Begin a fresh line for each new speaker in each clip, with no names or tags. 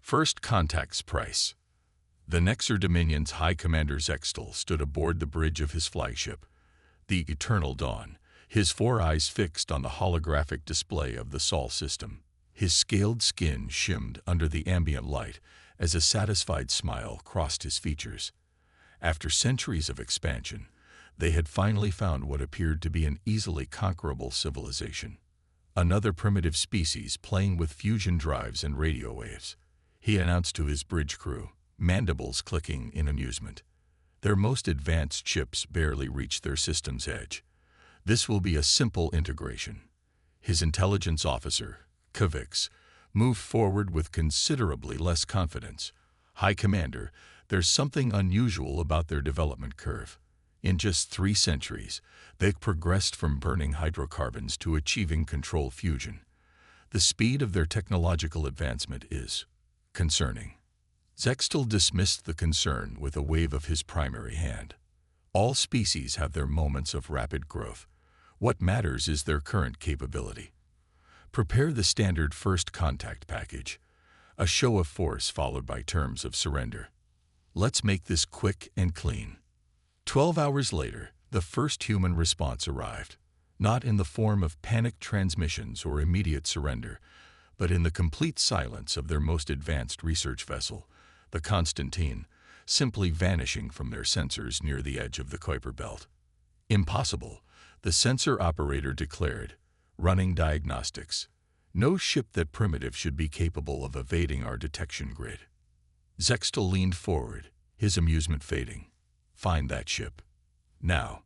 First Contact's Price. The Nexar Dominion's High Commander Zextal stood aboard the bridge of his flagship, the Eternal Dawn, his 4 eyes fixed on the holographic display of the Sol system. His scaled skin shimmed under the ambient light as a satisfied smile crossed his features. After centuries of expansion, they had finally found what appeared to be an easily conquerable civilization. Another primitive species playing with fusion drives and radio waves, he announced to his bridge crew, mandibles clicking in amusement. Their most advanced chips barely reached their system's edge. This will be a simple integration. His intelligence officer, Kavix, moved forward with considerably less confidence. High Commander, there's something unusual about their development curve. In just 3 centuries, they've progressed from burning hydrocarbons to achieving control fusion. The speed of their technological advancement is concerning. Zextal dismissed the concern with a wave of his primary hand. All species have their moments of rapid growth. What matters is their current capability. Prepare the standard First Contact package, a show of force followed by terms of surrender. Let's make this quick and clean. 12 hours later, the first human response arrived, not in the form of panicked transmissions or immediate surrender, but in the complete silence of their most advanced research vessel, the Constantine, simply vanishing from their sensors near the edge of the Kuiper Belt. Impossible, the sensor operator declared, running diagnostics. No ship that primitive should be capable of evading our detection grid. Zextal leaned forward, his amusement fading. Find that ship. Now.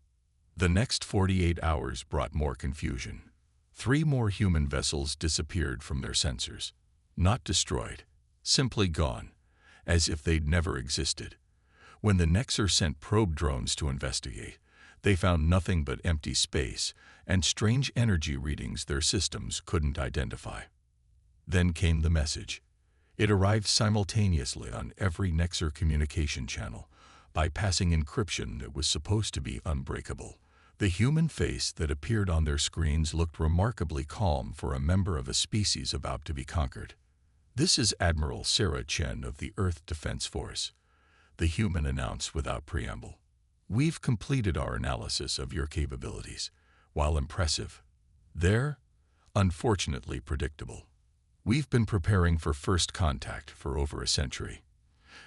The next 48 hours brought more confusion. 3 more human vessels disappeared from their sensors. Not destroyed, simply gone, as if they'd never existed. When the Nexar sent probe drones to investigate, they found nothing but empty space and strange energy readings their systems couldn't identify. Then came the message. It arrived simultaneously on every Nexar communication channel, bypassing encryption that was supposed to be unbreakable. The human face that appeared on their screens looked remarkably calm for a member of a species about to be conquered. "This is Admiral Sarah Chen of the Earth Defense Force," the human announced without preamble. "We've completed our analysis of your capabilities. While impressive, they're, unfortunately, predictable. We've been preparing for First Contact for over a century.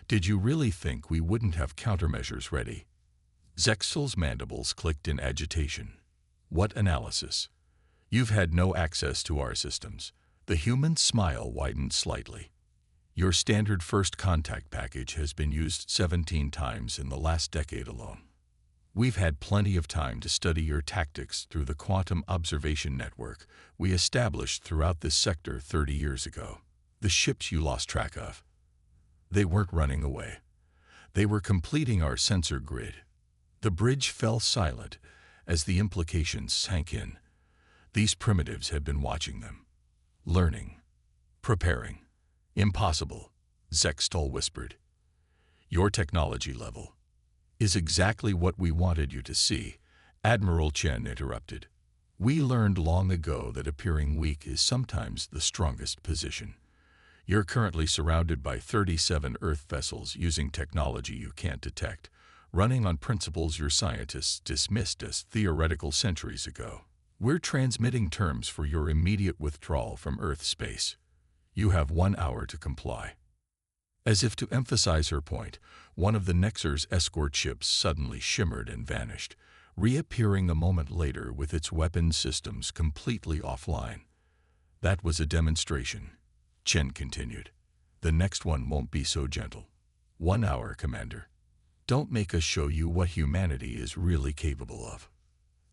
Did you really think we wouldn't have countermeasures ready?" Zextal's mandibles clicked in agitation. "What analysis? You've had no access to our systems." The human's smile widened slightly. "Your standard First Contact package has been used 17 times in the last decade alone. We've had plenty of time to study your tactics through the quantum observation network we established throughout this sector 30 years ago. The ships you lost track of, they weren't running away. They were completing our sensor grid." The bridge fell silent as the implications sank in. These primitives had been watching them, learning, preparing. "Impossible," Zextal whispered. "Your technology level is exactly what we wanted you to see," Admiral Chen interrupted. "We learned long ago that appearing weak is sometimes the strongest position. You're currently surrounded by 37 Earth vessels using technology you can't detect, running on principles your scientists dismissed as theoretical centuries ago. We're transmitting terms for your immediate withdrawal from Earth space. You have 1 hour to comply." As if to emphasize her point, one of the Nexar's escort ships suddenly shimmered and vanished, reappearing a moment later with its weapon systems completely offline. "That was a demonstration," Chen continued. "The next one won't be so gentle. 1 hour, Commander. Don't make us show you what humanity is really capable of."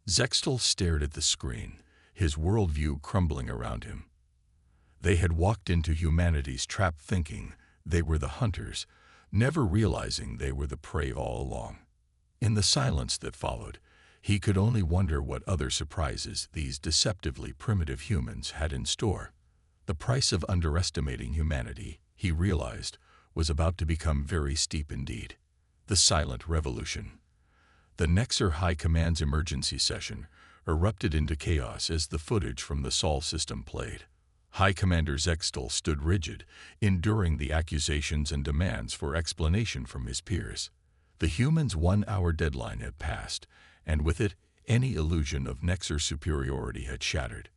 Zextal stared at the screen, his worldview crumbling around him. They had walked into humanity's trap thinking they were the hunters, never realizing they were the prey all along. In the silence that followed, he could only wonder what other surprises these deceptively primitive humans had in store. The price of underestimating humanity, he realized, was about to become very steep indeed. The silent revolution. The Nexar High Command's emergency session erupted into chaos as the footage from the Sol system played. High Commander Zextal stood rigid, enduring the accusations and demands for explanation from his peers. The humans' 1-hour deadline had passed, and with it, any illusion of Nexer superiority had shattered.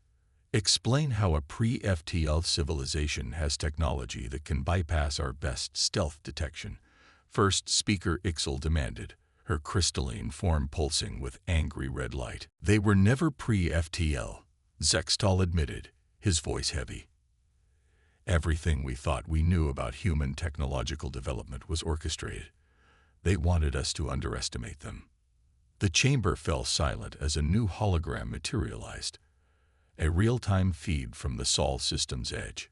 Explain how a pre-FTL civilization has technology that can bypass our best stealth detection. First speaker Ixel demanded, her crystalline form pulsing with angry red light. They were never pre-FTL, Zextal admitted, his voice heavy. Everything we thought we knew about human technological development was orchestrated. They wanted us to underestimate them. The chamber fell silent as a new hologram materialized, a real-time feed from the Sol system's edge.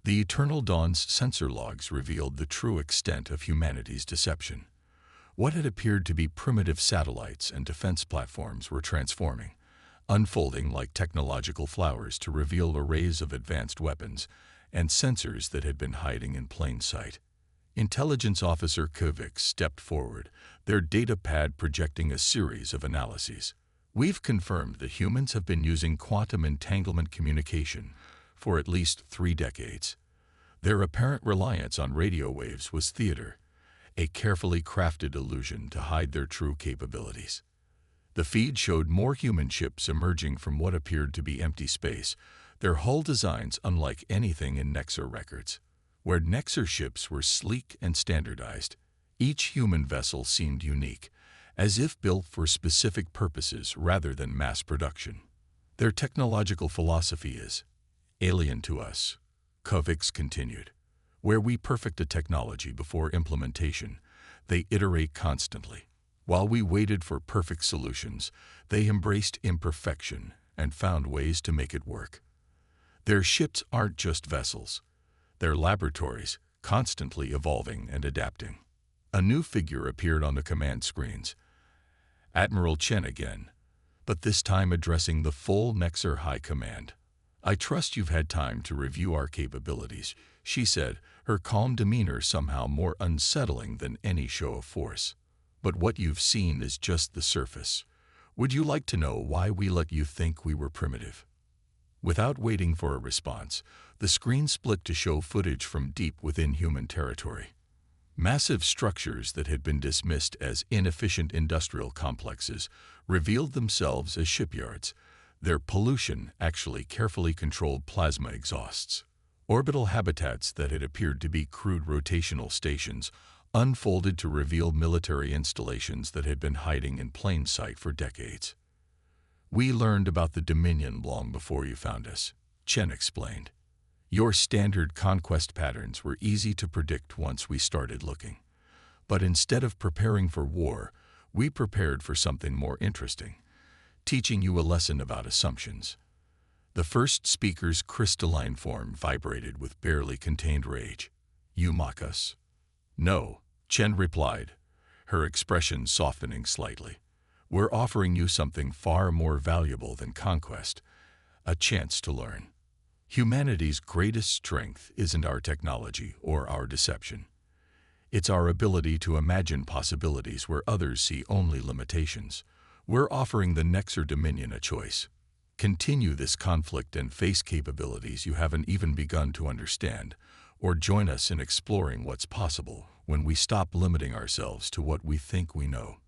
The Eternal Dawn's sensor logs revealed the true extent of humanity's deception. What had appeared to be primitive satellites and defense platforms were transforming, unfolding like technological flowers to reveal arrays of advanced weapons and sensors that had been hiding in plain sight. Intelligence Officer Kovic stepped forward, their data pad projecting a series of analyses. We've confirmed that humans have been using quantum entanglement communication for at least 3 decades. Their apparent reliance on radio waves was theater, a carefully crafted illusion to hide their true capabilities. The feed showed more human ships emerging from what appeared to be empty space, their hull designs unlike anything in Nexer records. Where Nexer ships were sleek and standardized, each human vessel seemed unique, as if built for specific purposes rather than mass production. Their technological philosophy is alien to us, Kovics continued. Where we perfect a technology before implementation, they iterate constantly. While we waited for perfect solutions, they embraced imperfection and found ways to make it work. Their ships aren't just vessels. They're laboratories, constantly evolving and adapting. A new figure appeared on the command screens. Admiral Chen again, but this time addressing the full Nexer High Command. I trust you've had time to review our capabilities, she said, her calm demeanor somehow more unsettling than any show of force. But what you've seen is just the surface. Would you like to know why we let you think we were primitive? Without waiting for a response, the screen split to show footage from deep within human territory. Massive structures that had been dismissed as inefficient industrial complexes revealed themselves as shipyards, their pollution actually carefully controlled plasma exhausts. Orbital habitats that had appeared to be crude rotational stations unfolded to reveal military installations that had been hiding in plain sight for decades. We learned about the Dominion long before you found us, Chen explained. Your standard conquest patterns were easy to predict once we started looking. But instead of preparing for war, we prepared for something more interesting, teaching you a lesson about assumptions. The first speaker's crystalline form vibrated with barely contained rage. You mock us? No, Chen replied, her expression softening slightly. We're offering you something far more valuable than conquest, a chance to learn. Humanity's greatest strength isn't our technology or our deception. It's our ability to imagine possibilities where others see only limitations. We're offering the Nexer Dominion a choice. Continue this conflict and face capabilities you haven't even begun to understand, or join us in exploring what's possible when we stop limiting ourselves to what we think we know.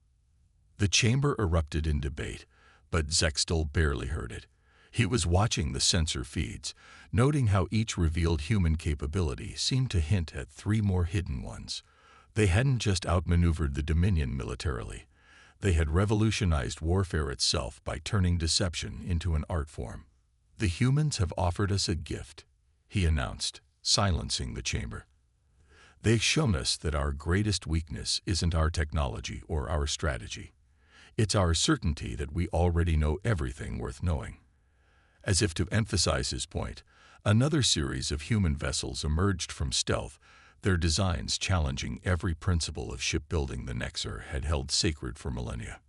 The chamber erupted in debate, but Zextal barely heard it. He was watching the sensor feeds, noting how each revealed human capability seemed to hint at 3 more hidden ones. They hadn't just outmaneuvered the Dominion militarily. They had revolutionized warfare itself by turning deception into an art form. The humans have offered us a gift, he announced, silencing the chamber. They've shown us that our greatest weakness isn't our technology or our strategy. It's our certainty that we already know everything worth knowing. As if to emphasize his point, another series of human vessels emerged from stealth, their designs challenging every principle of shipbuilding the Nexer had held sacred for millennia.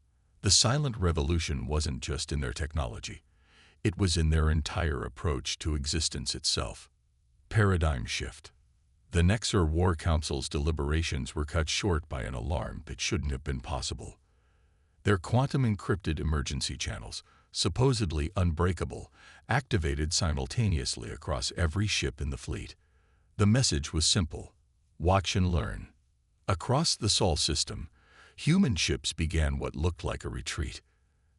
The silent revolution wasn't just in their technology. It was in their entire approach to existence itself. Paradigm shift. The Nexer War Council's deliberations were cut short by an alarm that shouldn't have been possible. Their quantum-encrypted emergency channels, supposedly unbreakable, activated simultaneously across every ship in the fleet. The message was simple: watch and learn. Across the Sol system, human ships began what looked like a retreat.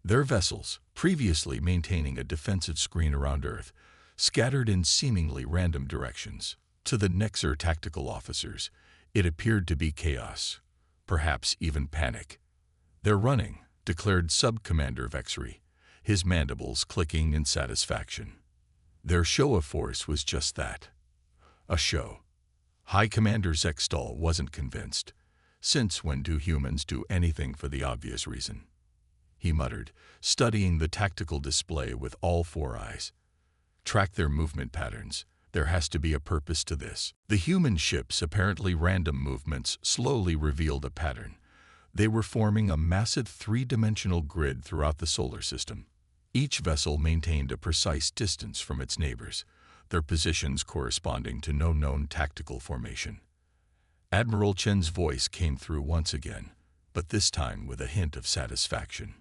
Their vessels, previously maintaining a defensive screen around Earth, scattered in seemingly random directions. To the Nexer tactical officers, it appeared to be chaos, perhaps even panic. "They're running," declared Sub-Commander Vexry, his mandibles clicking in satisfaction. Their show of force was just that, a show. High Commander Zextal wasn't convinced. Since when do humans do anything for the obvious reason? He muttered, studying the tactical display with all four eyes. Track their movement patterns. There has to be a purpose to this. The human ship's apparently random movements slowly revealed a pattern. They were forming a massive three-dimensional grid throughout the solar system. Each vessel maintained a precise distance from its neighbors, their positions corresponding to no known tactical formation. Admiral Chen's voice came through once again, but this time with a hint of satisfaction.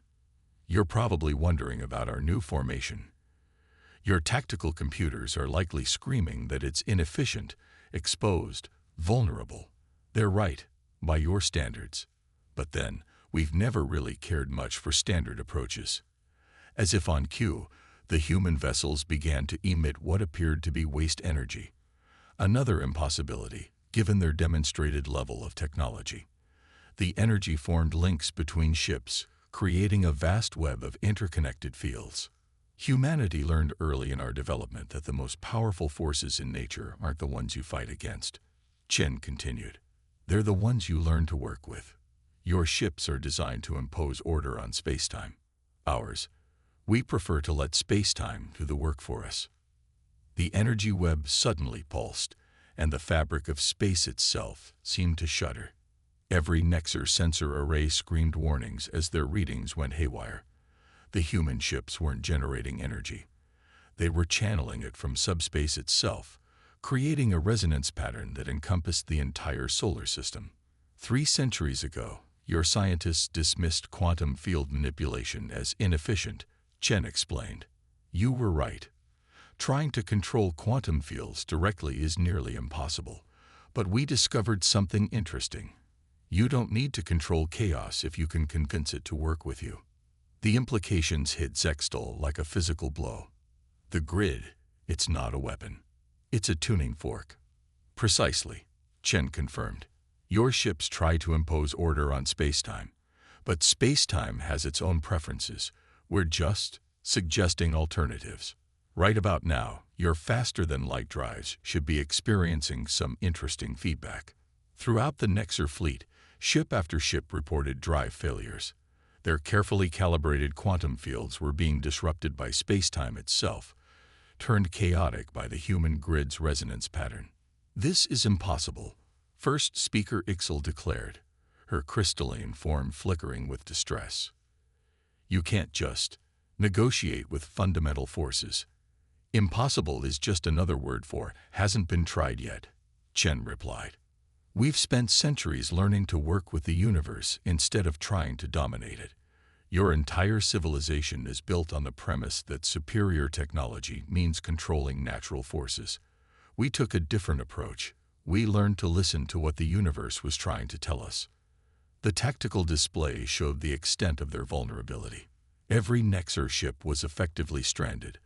"You're probably wondering about our new formation. Your tactical computers are likely screaming that it's inefficient, exposed, vulnerable. They're right, by your standards. But then, we've never really cared much for standard approaches." As if on cue, the human vessels began to emit what appeared to be waste energy. Another impossibility, given their demonstrated level of technology. The energy formed links between ships, creating a vast web of interconnected fields. Humanity learned early in our development that the most powerful forces in nature aren't the ones you fight against. Chen continued. They're the ones you learn to work with. Your ships are designed to impose order on spacetime. Ours, we prefer to let spacetime do the work for us. The energy web suddenly pulsed, and the fabric of space itself seemed to shudder. Every Nexer sensor array screamed warnings as their readings went haywire. The human ships weren't generating energy. They were channeling it from subspace itself, creating a resonance pattern that encompassed the entire solar system. 3 centuries ago, your scientists dismissed quantum field manipulation as inefficient, Chen explained. You were right. Trying to control quantum fields directly is nearly impossible. But we discovered something interesting. You don't need to control chaos if you can convince it to work with you. The implications hit Zextal like a physical blow. The grid, it's not a weapon. It's a tuning fork. Precisely, Chen confirmed. Your ships try to impose order on spacetime, but spacetime has its own preferences. We're just suggesting alternatives. Right about now, your faster-than-light drives should be experiencing some interesting feedback. Throughout the Nexer fleet, ship after ship reported drive failures. Their carefully calibrated quantum fields were being disrupted by spacetime itself, turned chaotic by the human grid's resonance pattern. This is impossible, First Speaker Ixel declared, her crystalline form flickering with distress. You can't just negotiate with fundamental forces. Impossible is just another word for hasn't been tried yet, Chen replied. We've spent centuries learning to work with the universe instead of trying to dominate it. Your entire civilization is built on the premise that superior technology means controlling natural forces. We took a different approach. We learned to listen to what the universe was trying to tell us. The tactical display showed the extent of their vulnerability. Every Nexer ship was effectively stranded,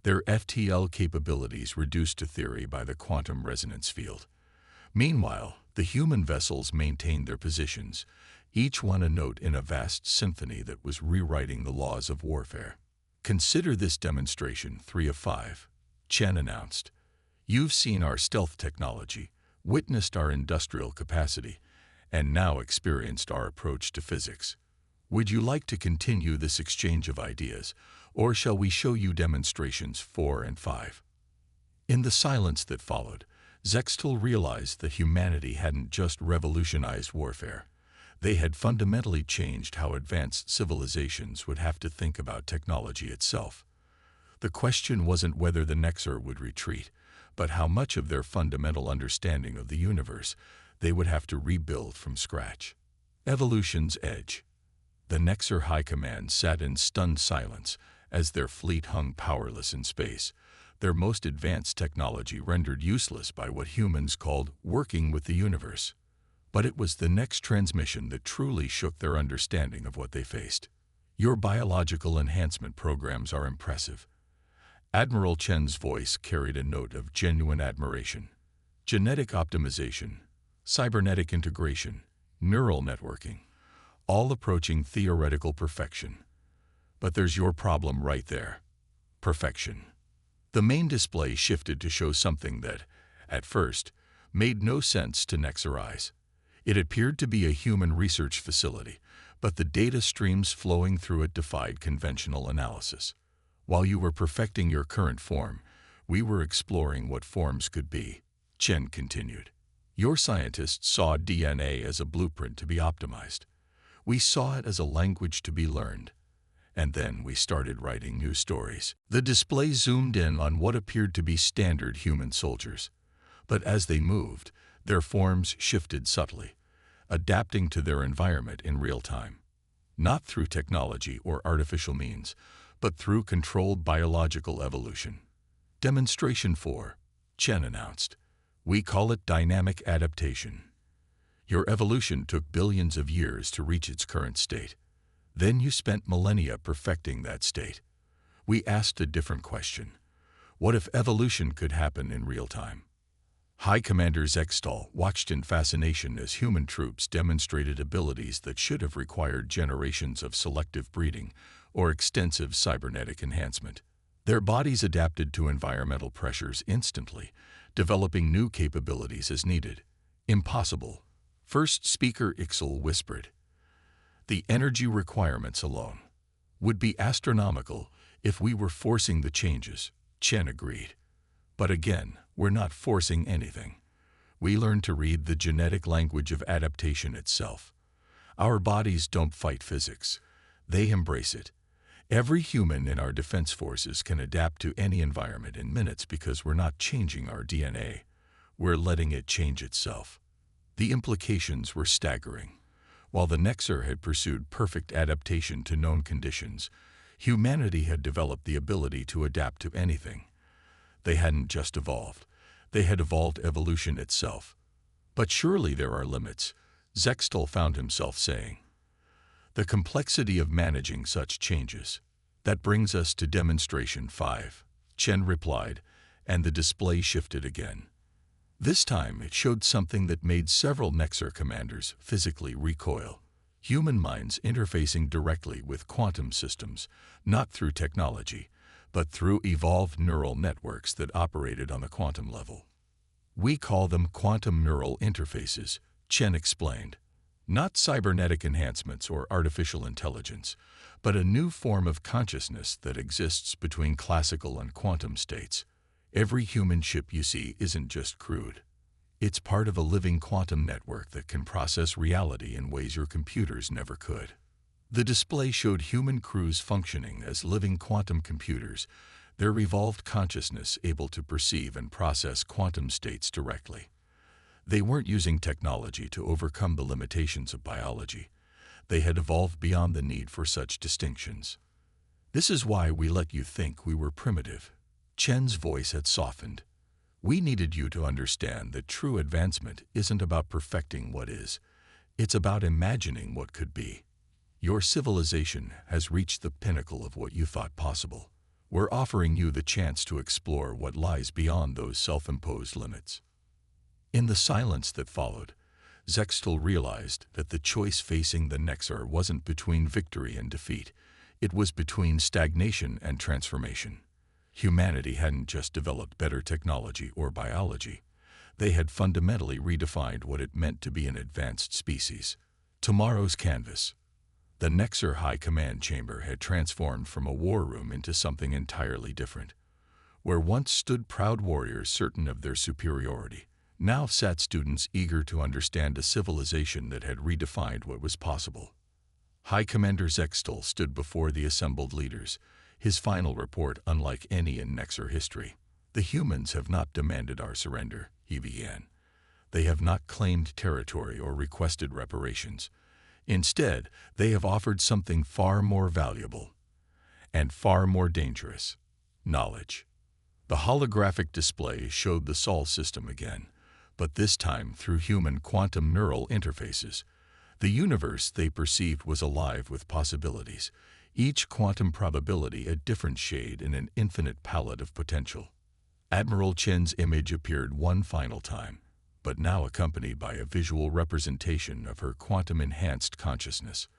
their FTL capabilities reduced to theory by the quantum resonance field. Meanwhile, the human vessels maintained their positions, each one a note in a vast symphony that was rewriting the laws of warfare. Consider this demonstration 3 of 5, Chen announced. You've seen our stealth technology, witnessed our industrial capacity, and now experienced our approach to physics. Would you like to continue this exchange of ideas, or shall we show you demonstrations 4 and 5? In the silence that followed, Zextal realized that humanity hadn't just revolutionized warfare. They had fundamentally changed how advanced civilizations would have to think about technology itself. The question wasn't whether the Nexer would retreat, but how much of their fundamental understanding of the universe they would have to rebuild from scratch. Evolution's edge. The Nexer High Command sat in stunned silence As their fleet hung powerless in space, their most advanced technology rendered useless by what humans called working with the universe. But it was the next transmission that truly shook their understanding of what they faced. Your biological enhancement programs are impressive. Admiral Chen's voice carried a note of genuine admiration. Genetic optimization, cybernetic integration, neural networking, all approaching theoretical perfection. But there's your problem right there. Perfection. The main display shifted to show something that, at first, made no sense to Nexar eyes. It appeared to be a human research facility, but the data streams flowing through it defied conventional analysis. While you were perfecting your current form, we were exploring what forms could be, Chen continued. Your scientists saw DNA as a blueprint to be optimized. We saw it as a language to be learned. And then we started writing new stories. The display zoomed in on what appeared to be standard human soldiers. But as they moved, their forms shifted subtly, adapting to their environment in real time. Not through technology or artificial means, but through controlled biological evolution. Demonstration 4, Chen announced. We call it dynamic adaptation. Your evolution took billions of years to reach its current state. Then you spent millennia perfecting that state. We asked a different question. What if evolution could happen in real time? High Commander Zextal watched in fascination as human troops demonstrated abilities that should have required generations of selective breeding or extensive cybernetic enhancement. Their bodies adapted to environmental pressures instantly, developing new capabilities as needed. Impossible. First speaker Ixel whispered. The energy requirements alone would be astronomical if we were forcing the changes, Chen agreed. But again, we're not forcing anything. We learn to read the genetic language of adaptation itself. Our bodies don't fight physics. They embrace it. Every human in our defense forces can adapt to any environment in minutes because we're not changing our DNA. We're letting it change itself. The implications were staggering. While the Nexar had pursued perfect adaptation to known conditions, humanity had developed the ability to adapt to anything. They hadn't just evolved. They had evolved evolution itself. But surely there are limits, Zextal found himself saying. The complexity of managing such changes. That brings us to demonstration 5, Chen replied, and the display shifted again. This time it showed something that made several Nexar commanders physically recoil. Human minds interfacing directly with quantum systems, not through technology, but through evolved neural networks that operated on the quantum level. We call them quantum neural interfaces, Chen explained. Not cybernetic enhancements or artificial intelligence, but a new form of consciousness that exists between classical and quantum states. Every human chip you see isn't just crude. It's part of a living quantum network that can process reality in ways your computers never could. The display showed human crews functioning as living quantum computers, their evolved consciousness able to perceive and process quantum states directly. They weren't using technology to overcome the limitations of biology. They had evolved beyond the need for such distinctions. This is why we let you think we were primitive. Chen's voice had softened. We needed you to understand that true advancement isn't about perfecting what is. It's about imagining what could be. Your civilization has reached the pinnacle of what you thought possible. We're offering you the chance to explore what lies beyond those self-imposed limits. In the silence that followed, Zextal realized that the choice facing the Nexar wasn't between victory and defeat. It was between stagnation and transformation. Humanity hadn't just developed better technology or biology. They had fundamentally redefined what it meant to be an advanced species. Tomorrow's canvas. The Nexar High Command Chamber had transformed from a war room into something entirely different. Where once stood proud warriors certain of their superiority, now sat students eager to understand a civilization that had redefined what was possible. High Commander Zextal stood before the assembled leaders, his final report unlike any in Nexar history. The humans have not demanded our surrender, he began. They have not claimed territory or requested reparations. Instead, they have offered something far more valuable. and far more dangerous: knowledge. The holographic display showed the Sol system again, but this time through human quantum neural interfaces. The universe they perceived was alive with possibilities, each quantum probability a different shade in an infinite palette of potential. Admiral Chen's image appeared one final time, but now accompanied by a visual representation of her quantum-enhanced consciousness,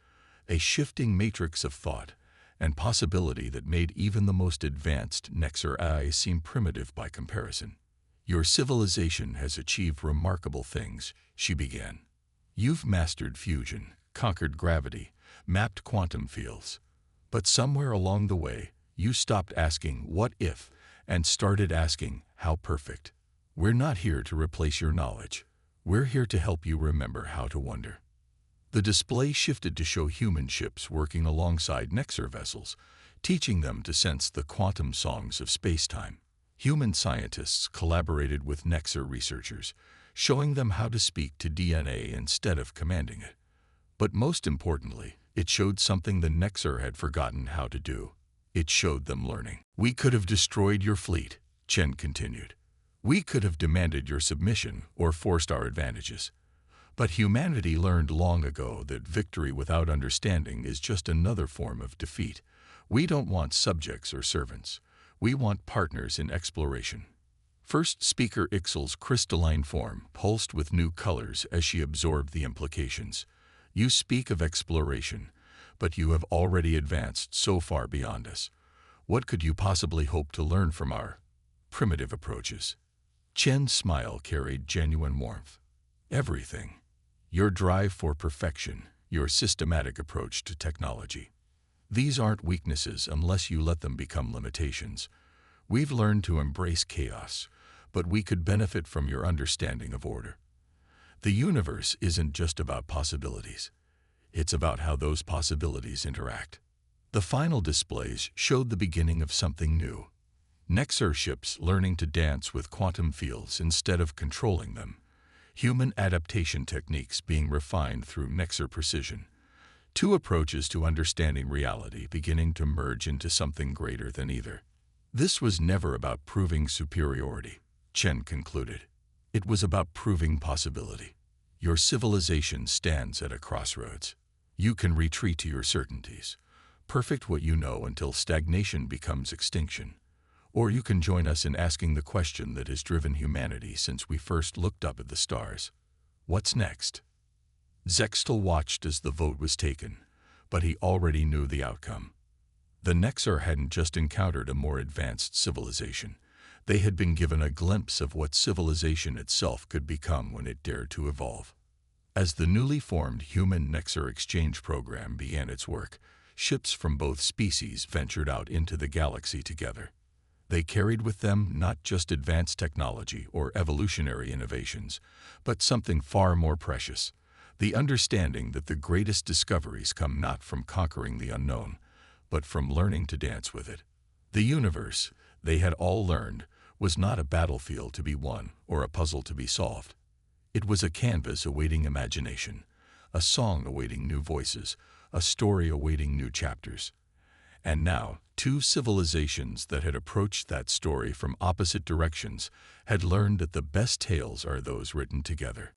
a shifting matrix of thought and possibility that made even the most advanced Nexar AI seem primitive by comparison. "Your civilization has achieved remarkable things," she began. "You've mastered fusion, conquered gravity, mapped quantum fields. But somewhere along the way, you stopped asking what if and started asking how perfect. We're not here to replace your knowledge. We're here to help you remember how to wonder." The display shifted to show human ships working alongside Nexar vessels, teaching them to sense the quantum songs of space-time. Human scientists collaborated with Nexar researchers, showing them how to speak to DNA instead of commanding it. But most importantly, it showed something the Nexar had forgotten how to do. It showed them learning. "We could have destroyed your fleet," Chen continued. "We could have demanded your submission or forced our advantages. But humanity learned long ago that victory without understanding is just another form of defeat. We don't want subjects or servants. We want partners in exploration." First Speaker Ixel's crystalline form pulsed with new colors as she absorbed the implications. "You speak of exploration, but you have already advanced so far beyond us. What could you possibly hope to learn from our primitive approaches?" Chen's smile carried genuine warmth. "Everything. Your drive for perfection, your systematic approach to technology. These aren't weaknesses unless you let them become limitations. We've learned to embrace chaos, but we could benefit from your understanding of order. The universe isn't just about possibilities. It's about how those possibilities interact." The final displays showed the beginning of something new. Nexar ships learning to dance with quantum fields instead of controlling them. Human adaptation techniques being refined through Nexar precision. Two approaches to understanding reality beginning to merge into something greater than either. "This was never about proving superiority," Chen concluded. "It was about proving possibility. Your civilization stands at a crossroads. You can retreat to your certainties, perfect what you know until stagnation becomes extinction. Or you can join us in asking the question that has driven humanity since we first looked up at the stars. What's next?" Zextal watched as the vote was taken, but he already knew the outcome. The Nexar hadn't just encountered a more advanced civilization. They had been given a glimpse of what civilization itself could become when it dared to evolve. As the newly formed Human-Nexar exchange program began its work, ships from both species ventured out into the galaxy together. They carried with them not just advanced technology or evolutionary innovations, but something far more precious: the understanding that the greatest discoveries come not from conquering the unknown, but from learning to dance with it. The universe, they had all learned, was not a battlefield to be won or a puzzle to be solved. It was a canvas awaiting imagination, a song awaiting new voices, a story awaiting new chapters. And now, two civilizations that had approached that story from opposite directions had learned that the best tales are those written together.